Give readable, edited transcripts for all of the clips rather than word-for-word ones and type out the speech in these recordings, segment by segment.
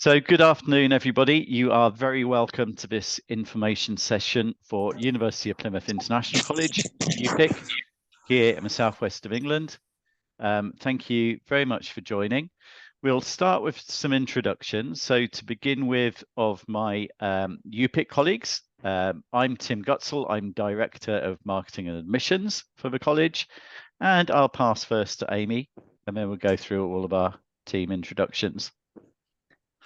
So good afternoon, everybody. You are very welcome to this information session for University of Plymouth International College, UPIC, here in the southwest of England. Thank you very much for joining. We'll start with some introductions. So to begin with, of my UPIC colleagues, I'm Tim Gutzel. I'm Director of Marketing and Admissions for the college. And I'll pass first to Amy, and then we'll go through all of our team introductions.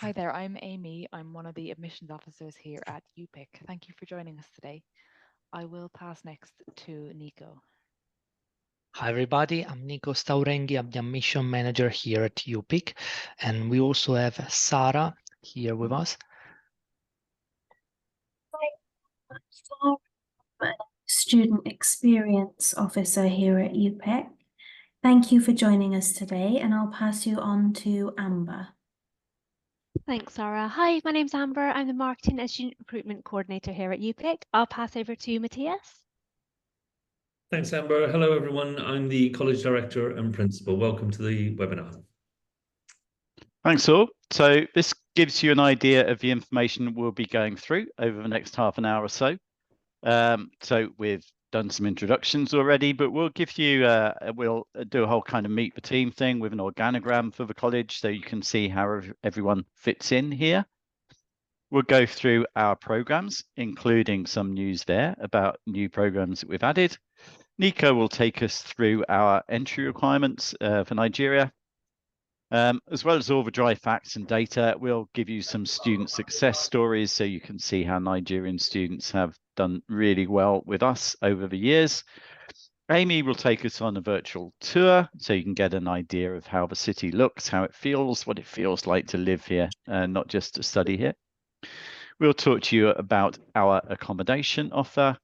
Hi there, I'm Amy. I'm one of the admissions officers here at UPIC. Thank you for joining us today. I will pass next to Nico. Hi everybody, I'm Nico Staurenghi. I'm the admission manager here at UPIC, and we also have Sarah here with us. Hi, I'm Sarah, I'm a student experience officer here at UPIC. Thank you for joining us today, and I'll pass you on to Amber. Thanks, Sarah. Hi, my name's Amber. I'm the Marketing and Student Recruitment Coordinator here at UPIC. I'll pass over to Matthias. Thanks, Amber. Hello, everyone. I'm the College Director and Principal. Welcome to the webinar. Thanks all. So this gives you an idea of the information we'll be going through over the next half an hour or so. So we've done some introductions already, but we'll give you, we'll do a whole kind of meet the team thing with an organogram for the college so you can see how everyone fits in here. We'll go through our programs, including some news there about new programs that we've added. Nico will take us through our entry requirements for Nigeria. As well as all the dry facts and data, we'll give you some student success stories so you can see how Nigerian students have done really well with us over the years. Amy will take us on a virtual tour so you can get an idea of how the city looks, how it feels, what it feels like to live here, not just to study here. We'll talk to you about our accommodation offer,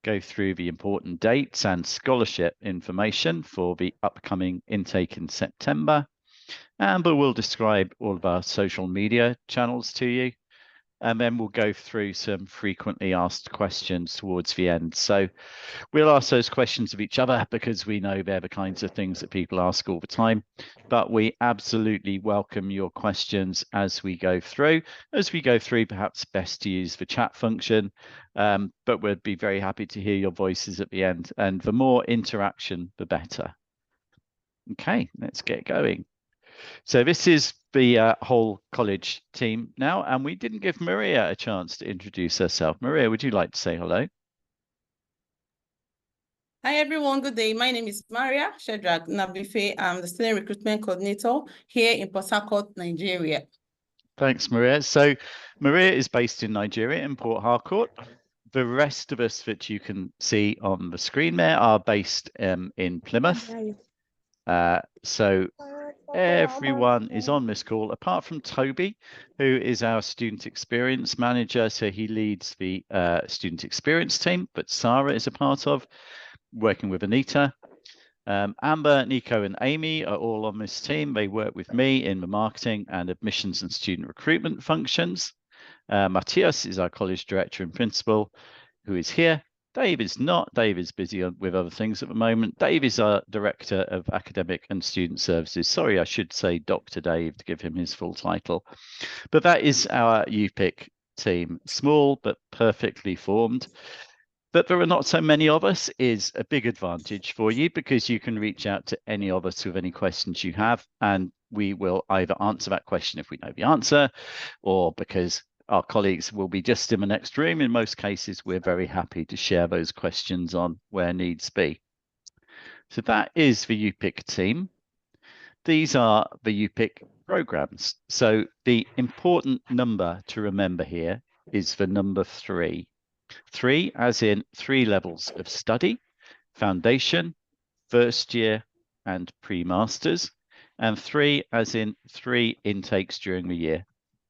go through the important dates and scholarship information for the upcoming intake in September. Amber will describe all of our social media channels to you, and then we'll go through some frequently asked questions towards the end. So we'll ask those questions of each other because we know they're the kinds of things that people ask all the time, but we absolutely welcome your questions as we go through. As we go through, perhaps best to use the chat function, but we'd be very happy to hear your voices at the end, and the more interaction, the better. Okay, let's get going. So this is the whole college team now, and we didn't give Maria a chance to introduce herself. Maria, would you like to say hello? Hi, everyone. Good day. My name is Maria Shedrack Nabife. I'm the Student Recruitment Coordinator here in Port Harcourt, Nigeria. Thanks, Maria. So Maria is based in Nigeria, in Port Harcourt. The rest of us that you can see on the screen there are based in Plymouth. So everyone is on this call, apart from Toby, who is our student experience manager. So he leads the student experience team, but Sarah is a part of, working with Anita. Amber, Nico, and Amy are all on this team. They work with me in the marketing and admissions and student recruitment functions. Matthias is our college director and principal, who is here. Dave is not. Dave is busy with other things at the moment. Dave is our Director of Academic and Student Services. Sorry, I should say Dr. Dave to give him his full title. But that is our UPIC team. Small, but perfectly formed. That there are not so many of us is a big advantage for you because you can reach out to any of us with any questions you have, and we will either answer that question if we know the answer, or because our colleagues will be just in the next room. In most cases, we're very happy to share those questions on where needs be. So that is the UPIC team. These are the UPIC programs. So the important number to remember here is the number 3. 3 as in 3 levels of study: foundation, first year, and pre-masters, and 3 as in 3 intakes during the year.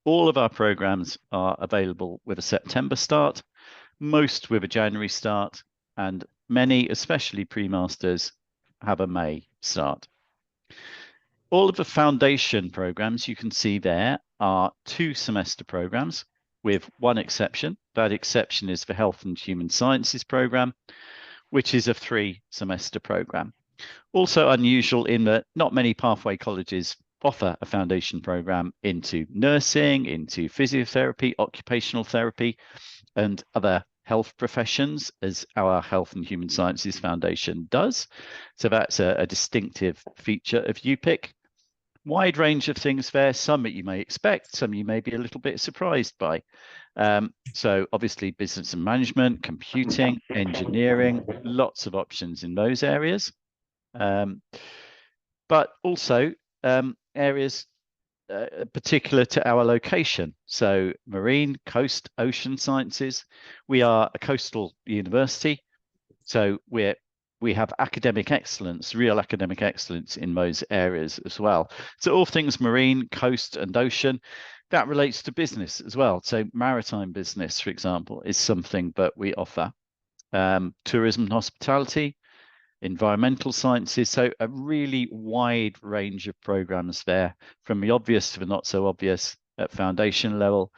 All of our programs are available with a September start, most with a January start, and many, especially pre-masters, have a May start. All of the foundation programs you can see there are 2-semester programs, with one exception. That exception is the Health and Human Sciences program, which is a 3-semester program. Also unusual in that not many pathway colleges offer a foundation program into nursing, into physiotherapy, occupational therapy, and other health professions, as our Health and Human Sciences Foundation does. So that's a distinctive feature of UPIC. Wide range of things there, some that you may expect, some you may be a little bit surprised by. So obviously business and management, computing, engineering, lots of options in those areas. But also areas particular to our location. So marine, coast, ocean sciences. We are a coastal university, so we have academic excellence, real academic excellence in those areas as well. So all things marine, coast, and ocean. That relates to business as well. So maritime business, for example, is something that we offer. Tourism and hospitality, environmental sciences, so a really wide range of programs there, from the obvious to the not so obvious at foundation level.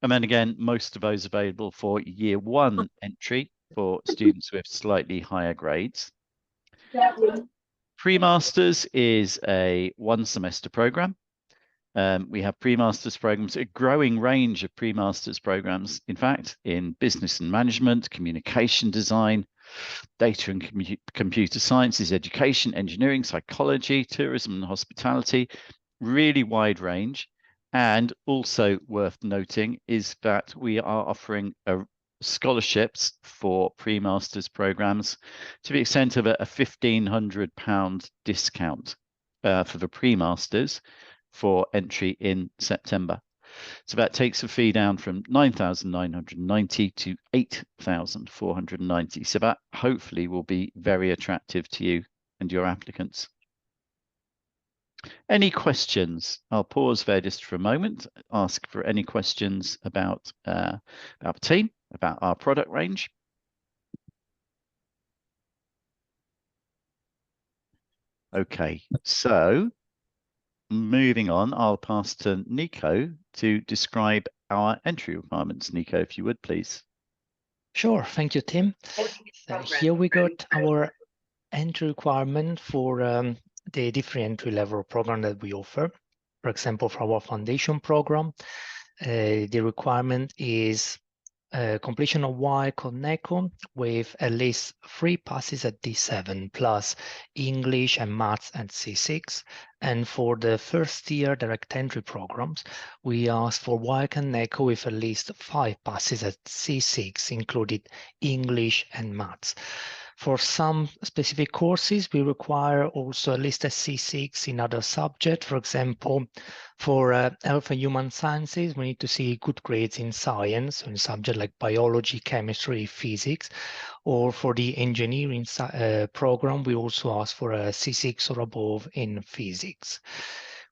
And then again, most of those available for year one entry for students with slightly higher grades. Pre-masters is a one semester program. We have pre-masters programs, a growing range of pre-masters programs, in fact, in business and management, communication design, data and computer sciences, education, engineering, psychology, tourism and hospitality, really wide range. And also worth noting is that we are offering scholarships for pre-masters programs to the extent of a £1,500 discount for the pre-masters for entry in September. So that takes the fee down from 9,990 to 8,490. So that hopefully will be very attractive to you and your applicants. Any questions? I'll pause there just for a moment, ask for any questions about our team, about our product range. Okay, so moving on, I'll pass to Nico to describe our entry requirements. Nico, if you would, please. Sure, thank you, Tim. So here we got our entry requirement for the different entry-level program that we offer. For example, for our foundation program, the requirement is completion of UPIC or NECO with at least 3 passes at D7 plus English and Maths at C6. And for the first year direct entry programs, we ask for UPIC and NECO with at least 5 passes at C6, including English and Maths. For some specific courses, we require also at least a C6 in other subjects. For example, for Health and Human Sciences, we need to see good grades in science, in subjects like biology, chemistry, physics. Or for the engineering program, we also ask for a C6 or above in physics.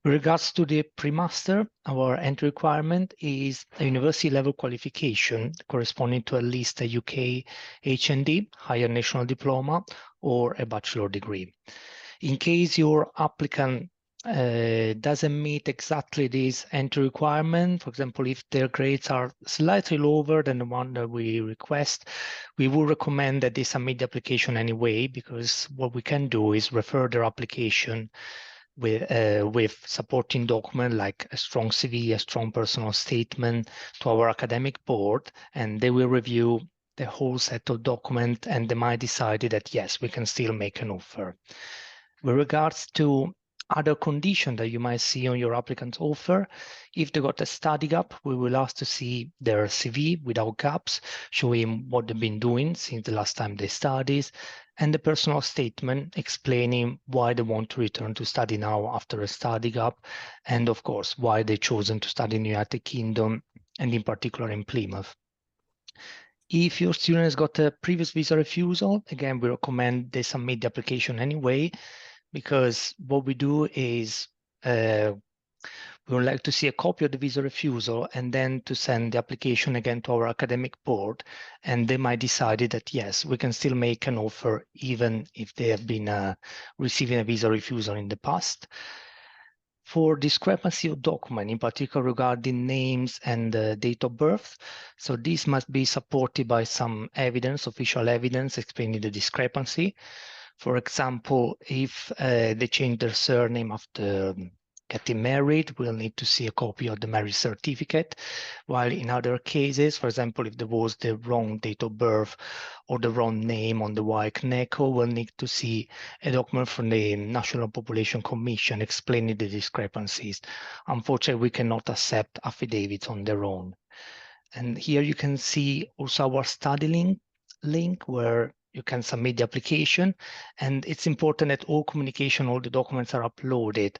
With regards to the pre-master, our entry requirement is a university level qualification corresponding to at least a UK HND, higher national diploma, or a bachelor degree. In case your applicant doesn't meet exactly this entry requirement, for example, if their grades are slightly lower than the one that we request, we would recommend that they submit the application anyway, because what we can do is refer their application with supporting document like a strong CV, a strong personal statement to our academic board, and they will review the whole set of documents and they might decide that yes, we can still make an offer. With regards to other conditions that you might see on your applicant's offer, if they got a study gap, we will ask to see their CV without gaps, showing what they've been doing since the last time they studied, and the personal statement explaining why they want to return to study now after a study gap, and of course, why they chosen to study in the United Kingdom, and in particular in Plymouth. If your student has got a previous visa refusal, again, we recommend they submit the application anyway, because what we do is we would like to see a copy of the visa refusal and then to send the application again to our academic board, and they might decide that yes, we can still make an offer even if they have been receiving a visa refusal in the past. For discrepancy of document, in particular regarding names and date of birth, so this must be supported by some evidence, official evidence explaining the discrepancy. For example, if they change their surname after getting married, we'll need to see a copy of the marriage certificate, while in other cases, for example, if there was the wrong date of birth or the wrong name on the UPIC NECO, we'll need to see a document from the National Population Commission explaining the discrepancies. Unfortunately, we cannot accept affidavits on their own. And here you can see also our study link where you can submit the application. And it's important that all communication, all the documents are uploaded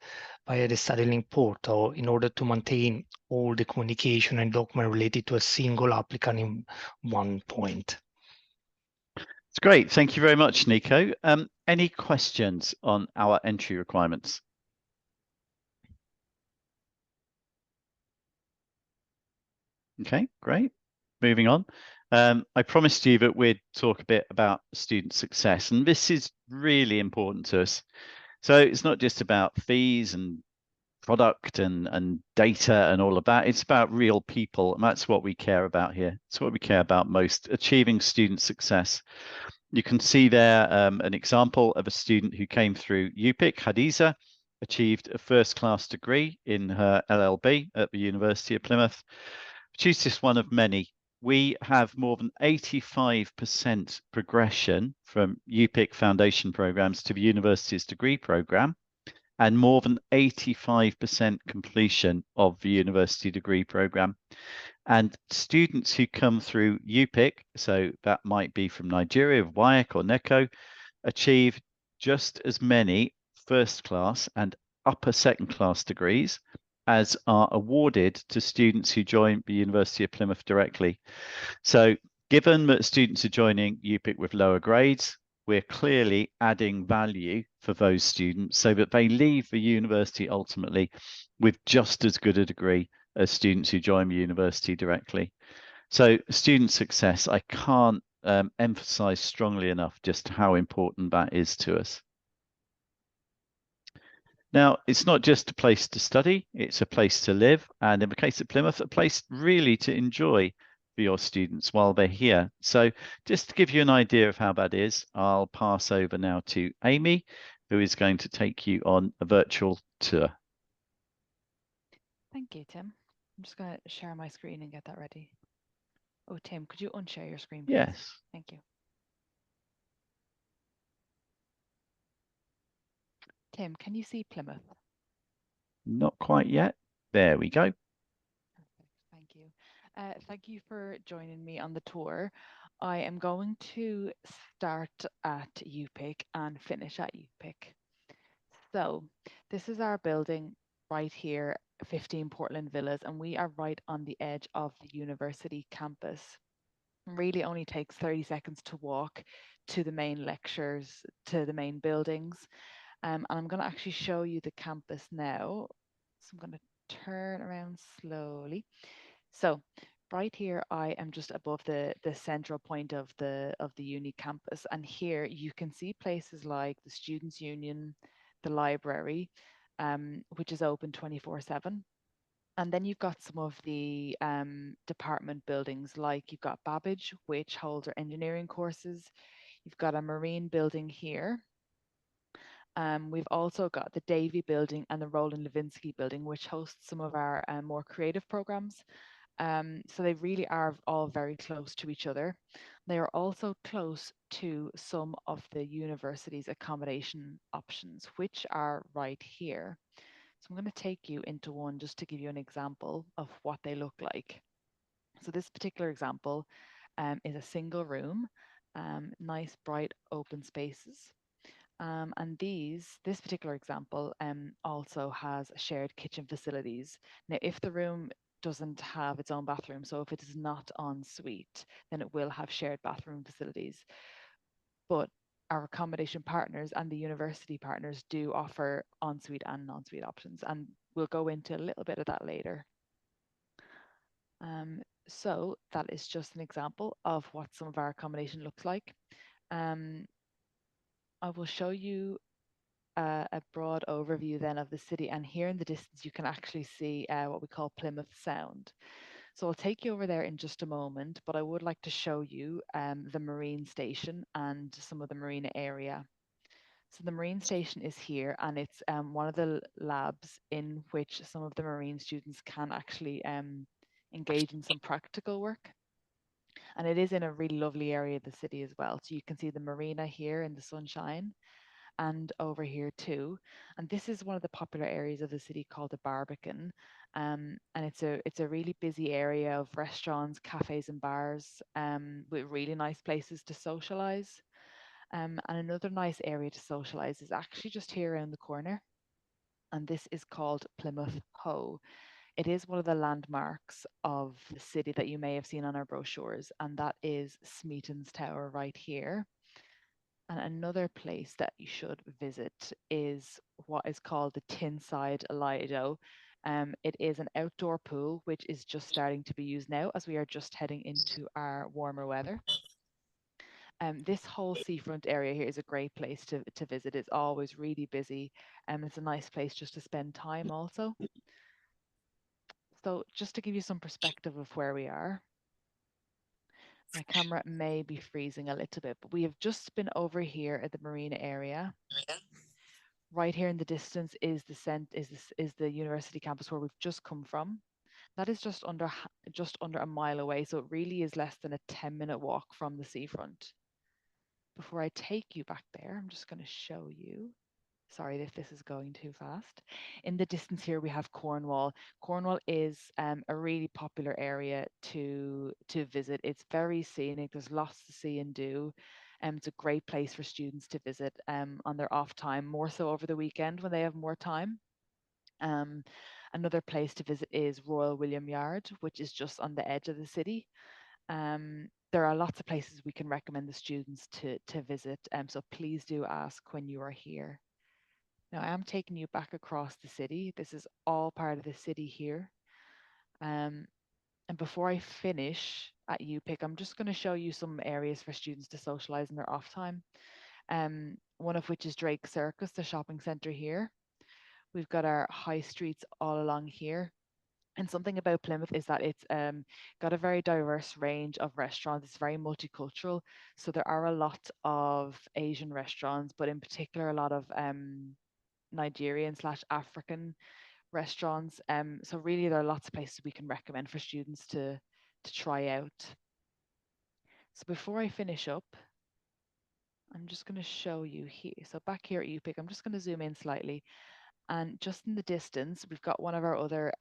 via the study link portal in order to maintain all the communication and document related to a single applicant in one point. It's great. Thank you very much, Nico. Any questions on our entry requirements? Okay, great. Moving on. I promised you that we'd talk a bit about student success, and this is really important to us. So it's not just about fees and product and data and all of that. It's about real people, and that's what we care about here. It's what we care about most, achieving student success. You can see there an example of a student who came through UPIC, Hadiza, achieved a first-class degree in her LLB at the University of Plymouth. She's just one of many. We have more than 85% progression from UPIC foundation programs to the university's degree program, and more than 85% completion of the university degree program. And students who come through UPIC, so that might be from Nigeria, UPIC or NECO, achieve just as many first class and upper second class degrees as are awarded to students who join the University of Plymouth directly. So given that students are joining UPIC with lower grades, we're clearly adding value for those students so that they leave the university ultimately with just as good a degree as students who join the university directly. So student success, I can't emphasize strongly enough just how important that is to us. Now, it's not just a place to study, it's a place to live, and in the case of Plymouth, a place really to enjoy for your students while they're here. So just to give you an idea of how that is, I'll pass over now to Amy, who is going to take you on a virtual tour. Thank you, Tim. I'm just going to share my screen and get that ready. Oh, Tim, could you unshare your screen, please? Yes. Thank you. Tim, can you see Plymouth? Not quite yet. There we go. Perfect. Thank you. Thank you for joining me on the tour. I am going to start at UPIC and finish at UPIC. So this is our building right here, 15 Portland Villas, and we are right on the edge of the university campus. It really only takes 30 seconds to walk to the main lectures, to the main buildings. And I'm going to actually show you the campus now. So I'm going to turn around slowly. So right here, I am just above the central point of the uni campus. And here you can see places like the Students' Union, the library, which is open 24/7. And then you've got some of the department buildings, like you've got Babbage, which holds our engineering courses. You've got a marine building here. We've also got the Davy building and the Roland Levinsky building, which hosts some of our more creative programs. So they really are all very close to each other. They are also close to some of the university's accommodation options, which are right here. So I'm going to take you into one just to give you an example of what they look like. So this particular example is a single room, nice, bright, open spaces. And this particular example also has shared kitchen facilities. Now, if the room doesn't have its own bathroom, so if it is not en suite, then it will have shared bathroom facilities. But our accommodation partners and the university partners do offer en-suite and non-suite options, and we'll go into a little bit of that later. So that is just an example of what some of our accommodation looks like. I will show you a broad overview then of the city, and here in the distance you can actually see what we call Plymouth Sound. So I'll take you over there in just a moment, but I would like to show you the marine station and some of the marina area. So the marine station is here, and it's one of the labs in which some of the marine students can actually engage in some practical work. And it is in a really lovely area of the city as well. So you can see the marina here in the sunshine and over here too. And this is one of the popular areas of the city called the Barbican. And it's a really busy area of restaurants, cafes and bars with really nice places to socialize. And another nice area to socialize is actually just here around the corner. And this is called Plymouth Hoe. It is one of the landmarks of the city that you may have seen on our brochures, and that is Smeaton's Tower right here. And another place that you should visit is what is called the Tinside Lido. It is an outdoor pool, which is just starting to be used now as we are just heading into our warmer weather. This whole seafront area here is a great place to visit. It's always really busy, and it's a nice place just to spend time also. So just to give you some perspective of where we are, my camera may be freezing a little bit, but we have just been over here at the marina area. Right here in the distance is the university campus where we've just come from. That is just under a mile away, so it really is less than a 10-minute walk from the seafront. Before I take you back there, I'm just going to show you. Sorry if this is going too fast. In the distance here, we have Cornwall. Cornwall is a really popular area to visit. It's very scenic. There's lots to see and do. It's a great place for students to visit on their off time, more so over the weekend when they have more time. Another place to visit is Royal William Yard, which is just on the edge of the city. There are lots of places we can recommend the students to visit, so please do ask when you are here. Now I am taking you back across the city. This is all part of the city here. And before I finish at UPIC, I'm just going to show you some areas for students to socialize in their off time. One of which is Drake Circus, the shopping centre here. We've got our high streets all along here. And something about Plymouth is that it's got a very diverse range of restaurants. It's very multicultural. So there are a lot of Asian restaurants, but in particular, a lot of Nigerian/African restaurants. So really there are lots of places we can recommend for students to try out. So before I finish up, I'm just going to show you here. So back here at UPIC, I'm just going to zoom in slightly. And just in the distance, we've got one of our other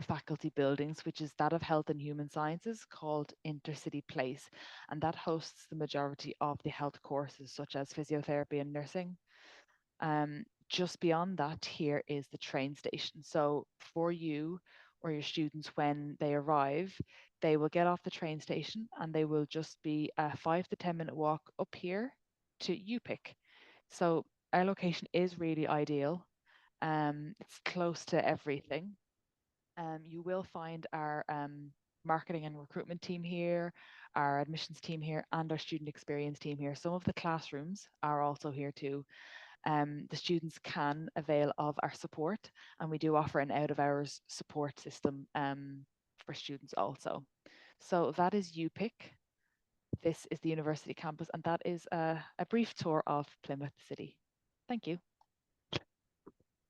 faculty buildings, which is that of Health and Human Sciences, called Intercity Place. And that hosts the majority of the health courses, such as physiotherapy and nursing. Just beyond that, here is the train station. So for you or your students, when they arrive, they will get off the train station and they will just be a 5 to 10-minute walk up here to UPIC. So our location is really ideal. It's close to everything. You will find our marketing and recruitment team here, our admissions team here, and our student experience team here. Some of the classrooms are also here too. The students can avail of our support, and we do offer an out-of-hours support system for students also. So that is UPIC. This is the university campus, and that is a brief tour of Plymouth City. Thank you.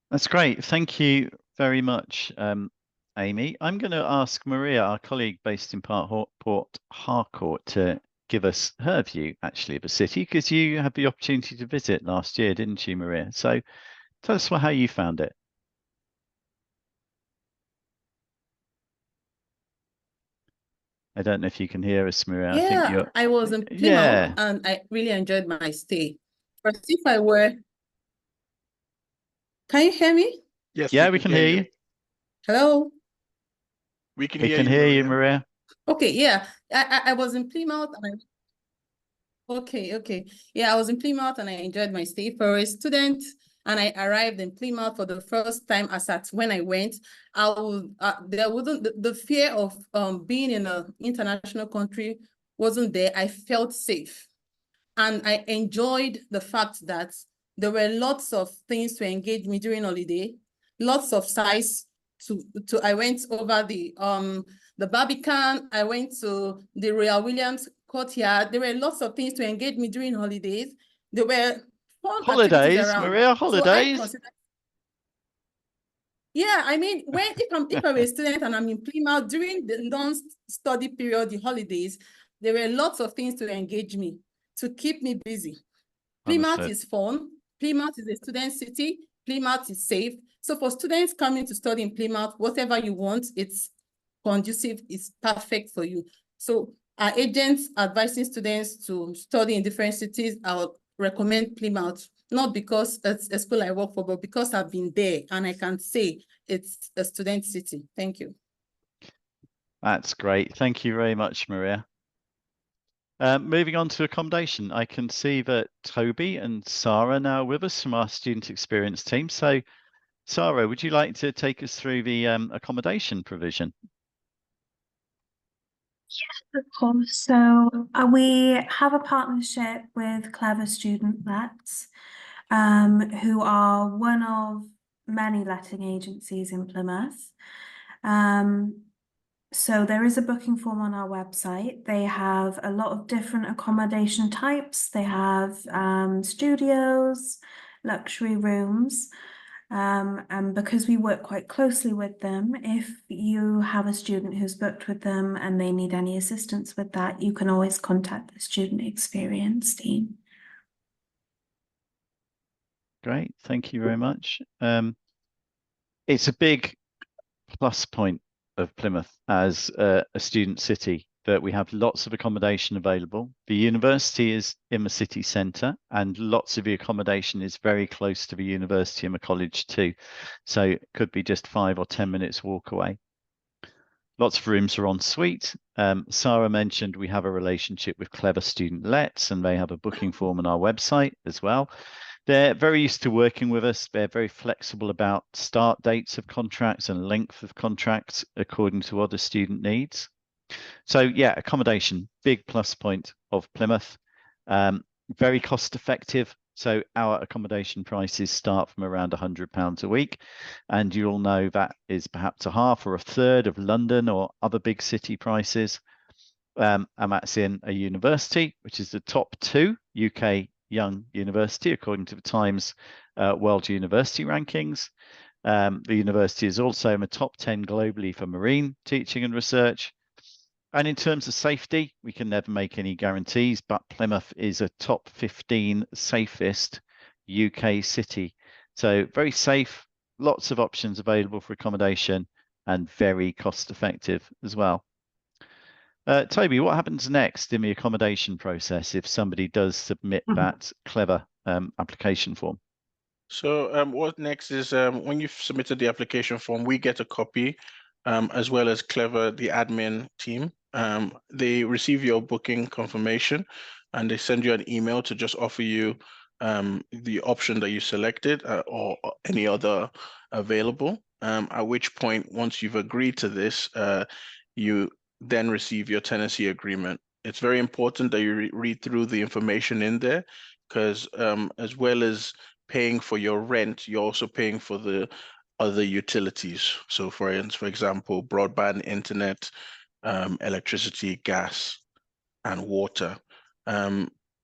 That's great. Thank you very much, Amy. I'm going to ask Maria, our colleague based in Port Harcourt, to give us her view actually of the city, because you had the opportunity to visit last year, didn't you, Maria? So tell us how you found it. I don't know if you can hear us, Maria. Yeah, I think I was in Plymouth, yeah, and I really enjoyed my stay. But if I were, can you hear me? Yes, yeah, we can hear you. Hello? We can We hear can you, hear you, Maria. Maria. Okay, yeah. I was in Plymouth and okay. Yeah, I was in Plymouth and I enjoyed my stay. For a student, and I arrived in Plymouth for the first time. As at when I went, there wasn't the fear of being in an international country wasn't there. I felt safe, and I enjoyed the fact that there were lots of things to engage me during holiday, lots of sites to I went over the Barbican, I went to the Royal Williams courtyard. There were lots of things to engage me during holidays. There were fun Holidays, activities around. Maria, So I holidays. consider, yeah, I mean, if I'm a student and I'm in Plymouth during the non-study period, the holidays, there were lots of things to engage me, to keep me busy. Plymouth Understood. is fun. Plymouth is a student city. Plymouth is safe. So for students coming to study in Plymouth, whatever you want, it's conducive, it's perfect for you. So our agents advising students to study in different cities, I would recommend Plymouth, not because it's a school I work for, but because I've been there and I can say it's a student city. Thank you. That's great. Thank you very much, Maria. Moving on to accommodation, I can see that Toby and Sarah now with us from our student experience team. So, Sarah, would you like to take us through the accommodation provision? Yes, of course. So we have a partnership with Clever Student Lets, who are one of many letting agencies in Plymouth. So there is a booking form on our website. They have a lot of different accommodation types. They have studios, luxury rooms. And because we work quite closely with them, if you have a student who's booked with them and they need any assistance with that, you can always contact the student experience team. Great, thank you very much. It's a big plus point of Plymouth as a student city that we have lots of accommodation available. The university is in the city centre and lots of the accommodation is very close to the university and the college too. So it could be just 5 or 10 minutes walk away. Lots of rooms are en suite. Sarah mentioned we have a relationship with Clever Student Lets and they have a booking form on our website as well. They're very used to working with us. They're very flexible about start dates of contracts and length of contracts according to other student needs. So yeah, accommodation, big plus point of Plymouth. Very cost effective. So our accommodation prices start from around £100 a week. And you'll know that is perhaps a half or a third of London or other big city prices. And that's in a university, which is the top 2 UK young university, according to the Times World University Rankings. The university is also in the top 10 globally for marine teaching and research. And in terms of safety, we can never make any guarantees, but Plymouth is a top 15 safest UK city. So very safe, lots of options available for accommodation and very cost effective as well. Toby, what happens next in the accommodation process if somebody does submit that Clever application form? So what next is when you've submitted the application form, we get a copy as well as Clever, the admin team. They receive your booking confirmation and they send you an email to just offer you the option that you selected or any other available. At which point, once you've agreed to this, you then receive your tenancy agreement. It's very important that you read through the information in there because as well as paying for your rent, you're also paying for the other utilities. So for example, broadband, internet, electricity, gas, and water.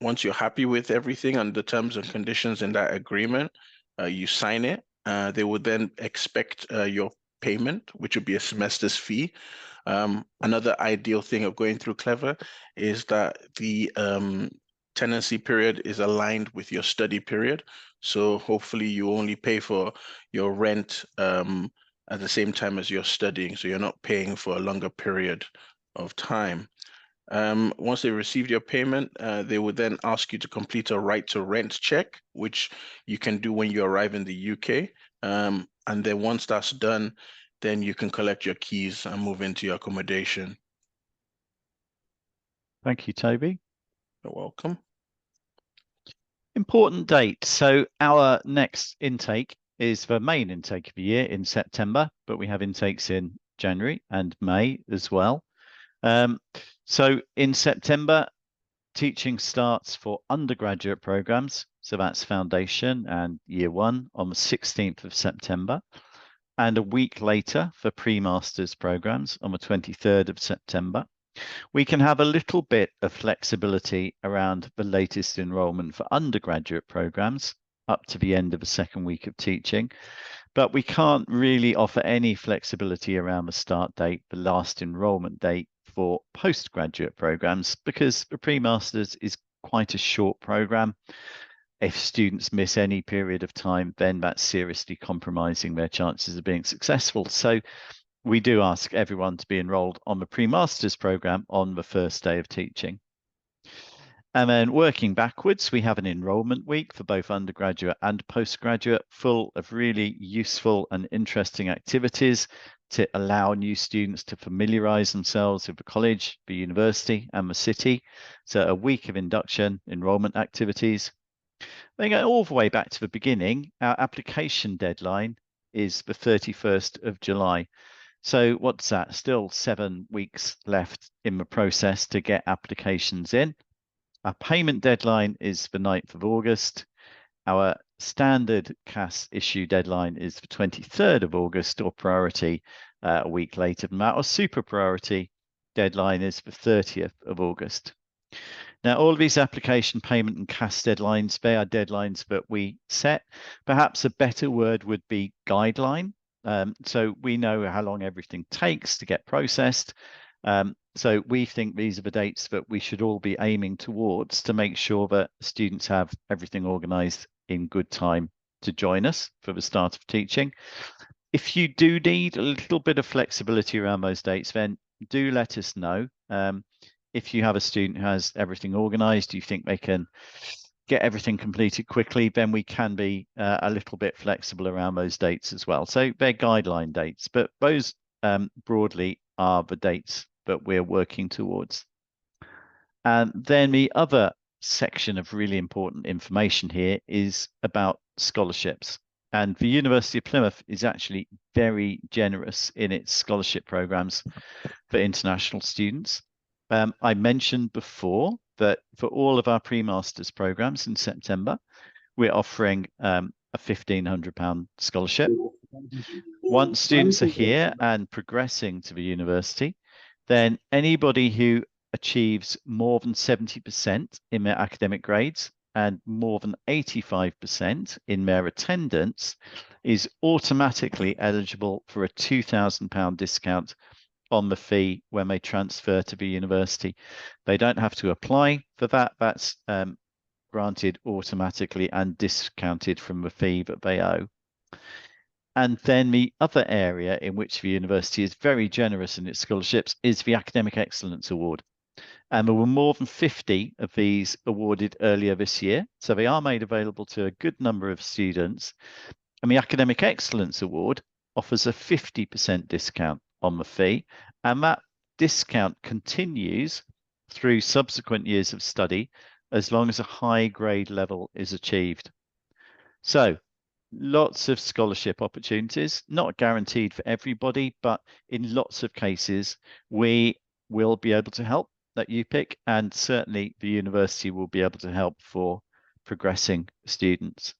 Once you're happy with everything and the terms and conditions in that agreement, you sign it. They would then expect your payment, which would be a semester's fee. Another ideal thing of going through Clever is that the tenancy period is aligned with your study period. So hopefully you only pay for your rent at the same time as you're studying. So you're not paying for a longer period of time. Once they received your payment, they would then ask you to complete a right to rent check, which you can do when you arrive in the UK. And then once that's done, then you can collect your keys and move into your accommodation. Thank you, Toby. You're welcome. Important date. So our next intake is the main intake of the year in September, but we have intakes in January and May as well. So in September, teaching starts for undergraduate programs. So that's foundation and year 1 on the 16th of September. And a week later for pre-masters programs on the 23rd of September. We can have a little bit of flexibility around the latest enrolment for undergraduate programs up to the end of the second week of teaching, but we can't really offer any flexibility around the start date, the last enrolment date for postgraduate programs, because the pre-masters is quite a short program. If students miss any period of time, then that's seriously compromising their chances of being successful. So we do ask everyone to be enrolled on the pre-masters program on the first day of teaching. And then working backwards, we have an enrolment week for both undergraduate and postgraduate, full of really useful and interesting activities to allow new students to familiarize themselves with the college, the university, and the city. So a week of induction, enrolment activities. Then go all the way back to the beginning. Our application deadline is the 31st of July. So what's that? Still 7 weeks left in the process to get applications in. Our payment deadline is the 9th of August. Our standard CAS issue deadline is the 23rd of August, or priority a week later than that. Our super priority deadline is the 30th of August. Now, all of these application, payment, and CAS deadlines, they are deadlines that we set. Perhaps a better word would be guideline. So we know how long everything takes to get processed. So we think these are the dates that we should all be aiming towards to make sure that students have everything organised in good time to join us for the start of teaching. If you do need a little bit of flexibility around those dates, then do let us know. If you have a student who has everything organised, you think they can get everything completed quickly, then we can be a little bit flexible around those dates as well. So they're guideline dates, but those broadly are the dates that we're working towards. And then the other section of really important information here is about scholarships. And the University of Plymouth is actually very generous in its scholarship programs for international students. I mentioned before that for all of our pre-masters programs in September, we're offering a £1,500 scholarship. Once students are here and progressing to the university, then anybody who achieves more than 70% in their academic grades and more than 85% in their attendance is automatically eligible for a £2,000 discount on the fee when they transfer to the university. They don't have to apply for that. That's granted automatically and discounted from the fee that they owe. And then the other area in which the university is very generous in its scholarships is the Academic Excellence Award. And there were more than 50 of these awarded earlier this year. So they are made available to a good number of students. And the Academic Excellence Award offers a 50% discount on the fee. And that discount continues through subsequent years of study as long as a high grade level is achieved. So lots of scholarship opportunities, not guaranteed for everybody, but in lots of cases, we will be able to help at UPIC, and certainly the university will be able to help for progressing students.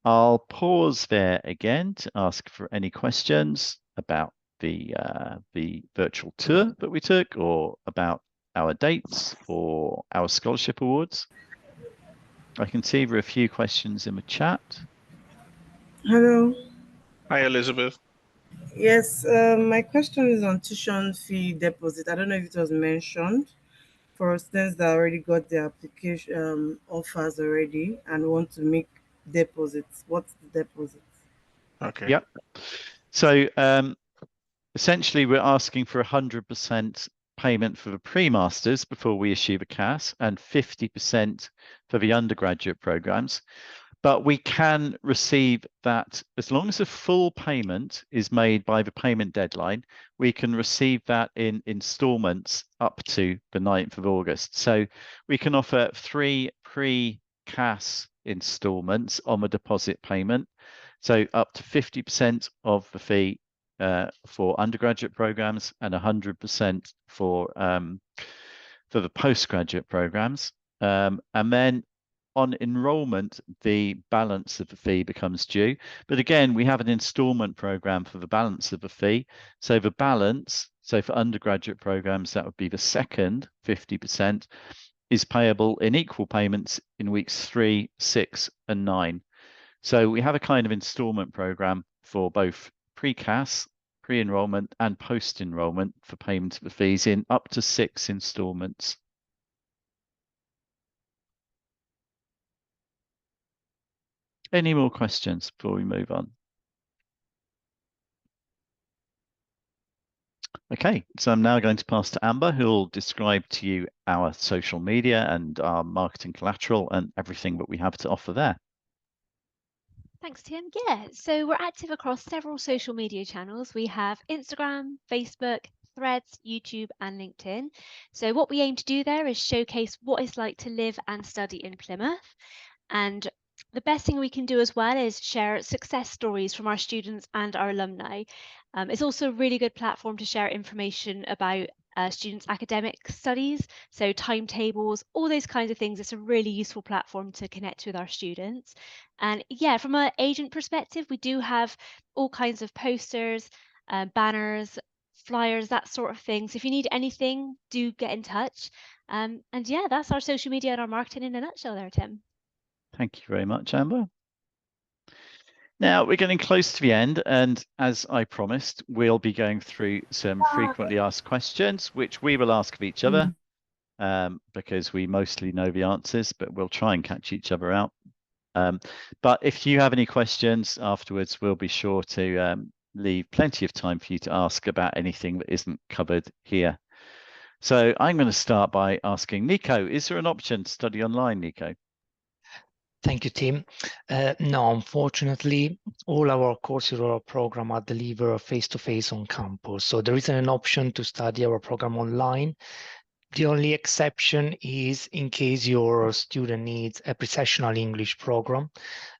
I'll pause there again to ask for any questions about the virtual tour that we took, or about our dates or our scholarship awards. I can see there are a few questions in the chat. Hello. Hi, Elizabeth. Yes, my question is on tuition fee deposit. I don't know if it was mentioned for students that already got their application offers already and want to make deposits. What's the deposit? Okay. Yep. So essentially, we're asking for 100% payment for the pre-masters before we issue the CAS, and 50% for the undergraduate programs. But we can receive that as long as a full payment is made by the payment deadline. We can receive that in installments up to the 9th of August. So we can offer 3 pre-CAS installments on the deposit payment. So up to 50% of the fee for undergraduate programs, and 100% for the postgraduate programs. And then on enrolment, the balance of the fee becomes due. But again, we have an installment program for the balance of the fee. So the balance So for undergraduate programs, that would be the second 50%, is payable in equal payments in weeks 3, 6, and 9. So we have a kind of installment program for both pre-CAS, pre-enrollment, and post-enrollment for payment of the fees in up to 6 installments. Any more questions before we move on? Okay, so I'm now going to pass to Amber, who will describe to you our social media and our marketing collateral and everything that we have to offer there. Thanks, Tim. Yeah, so we're active across several social media channels. We have Instagram, Facebook, Threads, YouTube, and LinkedIn. So what we aim to do there is showcase what it's like to live and study in Plymouth. And the best thing we can do as well is share success stories from our students and our alumni. It's also a really good platform to share information about students' academic studies, so timetables, all those kinds of things. It's a really useful platform to connect with our students. And yeah, from an agent perspective, we do have all kinds of posters, banners, flyers, that sort of thing. So if you need anything, do get in touch. And yeah, that's our social media and our marketing in a nutshell there, Tim. Thank you very much, Amber. Now we're getting close to the end, and as I promised, we'll be going through some frequently asked questions, which we will ask of each other, because we mostly know the answers, but we'll try and catch each other out. But if you have any questions afterwards, we'll be sure to leave plenty of time for you to ask about anything that isn't covered here. So I'm going to start by asking Nico, is there an option to study online, Nico? Thank you, Tim. No, unfortunately, all our courses or our program are delivered face-to-face on campus. So there isn't an option to study our program online. The only exception is in case your student needs a pre-sessional English program,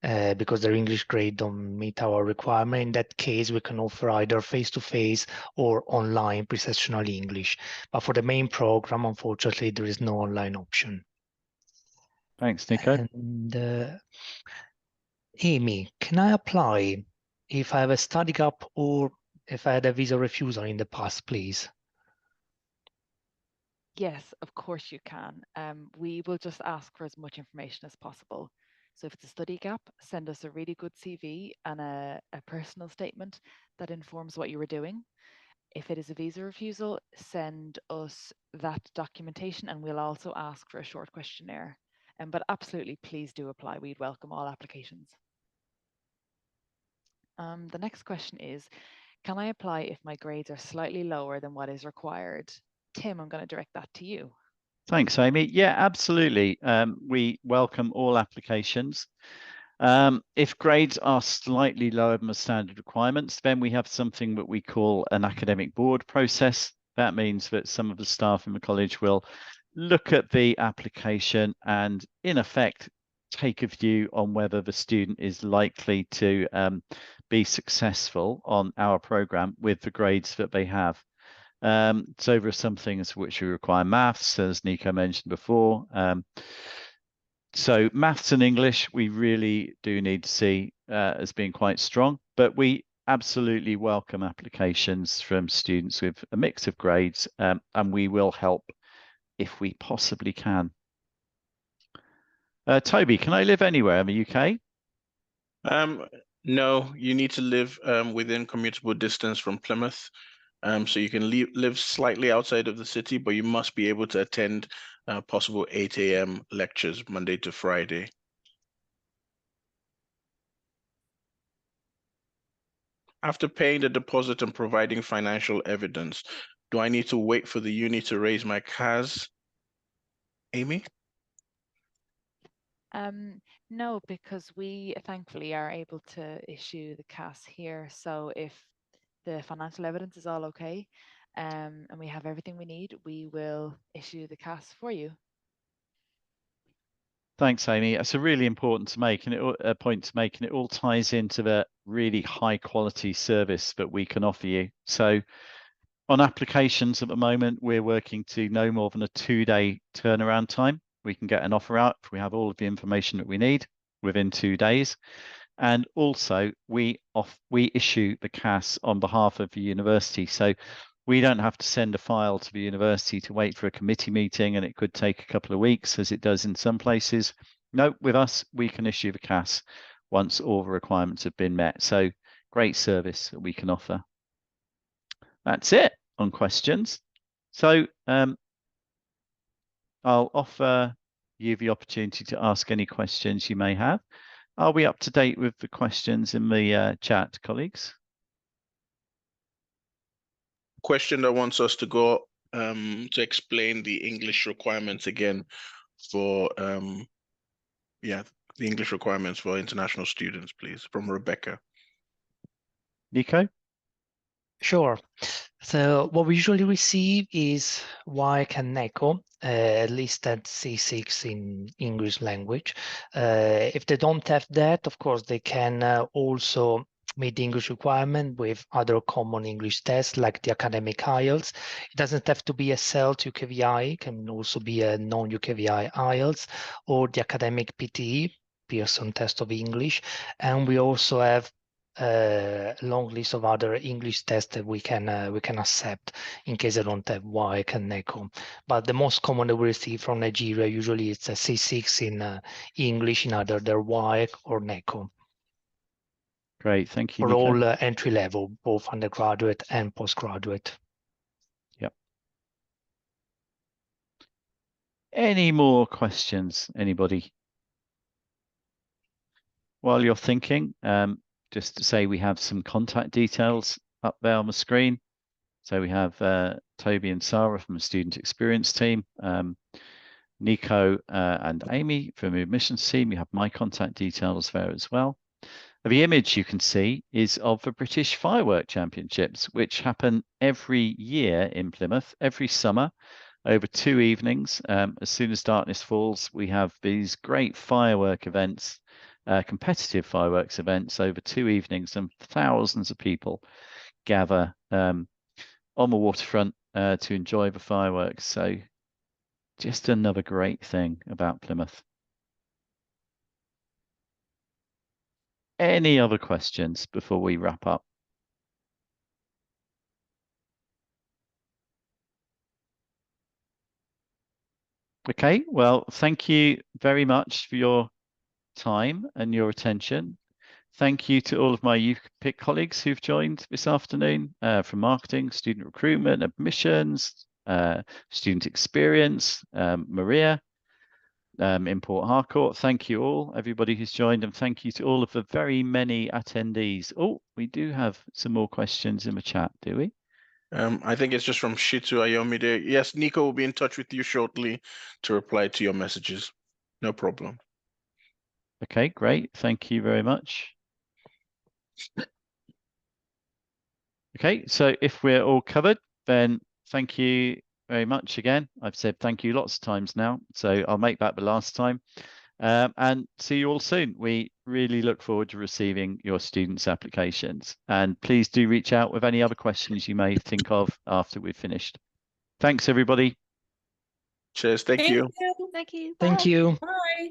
because their English grade don't meet our requirement. In that case, we can offer either face-to-face or online pre-sessional English. But for the main program, unfortunately, there is no online option. Thanks, Nico. And Amy, can I apply if I have a study gap or if I had a visa refusal in the past, please? Yes, of course you can. We will just ask for as much information as possible. So if it's a study gap, send us a really good CV and a personal statement that informs what you were doing. If it is a visa refusal, send us that documentation and we'll also ask for a short questionnaire. But absolutely, please do apply. We'd welcome all applications. The next question is, can I apply if my grades are slightly lower than what is required? Tim, I'm going to direct that to you. Thanks, Amy. Yeah, absolutely. We welcome all applications. If grades are slightly lower than the standard requirements, then we have something that we call an academic board process. That means that some of the staff in the college will look at the application and, in effect, take a view on whether the student is likely to be successful on our program with the grades that they have. So there are some things which we require maths, as Nico mentioned before. So maths and English, we really do need to see as being quite strong, but we absolutely welcome applications from students with a mix of grades, and we will help if we possibly can. Toby, can I live anywhere in the UK? No, you need to live within commutable distance from Plymouth. So you can live slightly outside of the city, but you must be able to attend possible 8 a.m. lectures Monday to Friday. After paying the deposit and providing financial evidence, do I need to wait for the uni to raise my CAS? Amy? No, because we thankfully are able to issue the CAS here. So if the financial evidence is all okay, and we have everything we need, we will issue the CAS for you. Thanks, Amy. That's a really important to make, and a point to make, and it all ties into the really high quality service that we can offer you. So on applications at the moment, we're working to no more than a 2-day turnaround time. We can get an offer out if we have all of the information that we need within 2 days. And also we issue the CAS on behalf of the university. So We don't have to send a file to the university to wait for a committee meeting, and it could take a couple of weeks, as it does in some places. No, with us, we can issue the CAS once all the requirements have been met. So great service that we can offer. That's it on questions. So I'll offer you the opportunity to ask any questions you may have. Are we up to date with the questions in the chat, colleagues? Question that wants us to go to explain the English requirements again for the English requirements for international students, please, from Rebecca. Nico? Sure. So what we usually receive is UPIC and NECO, at least at C6 in English language. If they don't have that, of course, they can also meet the English requirement with other common English tests like the academic IELTS. It doesn't have to be a CELT UKVI, it can also be a non-UKVI IELTS or the academic PTE, Pearson Test of English. And we also have a long list of other English tests that we can accept in case they don't have UPIC and NECO. But the most common that we receive from Nigeria usually it's a C6 in English in either their UPIC or NECO. Great, thank you, For Nico. all entry level, both undergraduate and postgraduate. Yep. Any more questions, anybody? While you're thinking, just to say we have some contact details up there on the screen. So we have Toby and Sarah from the student experience team, Nico and Amy from the admissions team. You have my contact details there as well. The image you can see is of the British Firework Championships, which happen every year in Plymouth, every summer, over 2 evenings. As soon as darkness falls, we have these great firework events, competitive fireworks events over 2 evenings, and thousands of people gather on the waterfront to enjoy the fireworks. So just another great thing about Plymouth. Any other questions before we wrap up? Okay, well, thank you very much for your time and your attention. Thank you to all of my UPIC colleagues who've joined this afternoon from marketing, student recruitment, admissions, student experience, Maria, Import Harcourt. Thank you all, everybody who's joined, and thank you to all of the very many attendees. Oh, we do have some more questions in the chat, do we? I think it's just from Shitu Ayomide. Yes, Nico will be in touch with you shortly to reply to your messages. No problem. Okay, great. Thank you very much. Okay, so if we're all covered, then thank you very much again. I've said thank you lots of times now, so I'll make that the last time. And see you all soon. We really look forward to receiving your students' applications. And please do reach out with any other questions you may think of after we've finished. Thanks, everybody. Cheers. Thank you. Thank you. Thank you. Bye.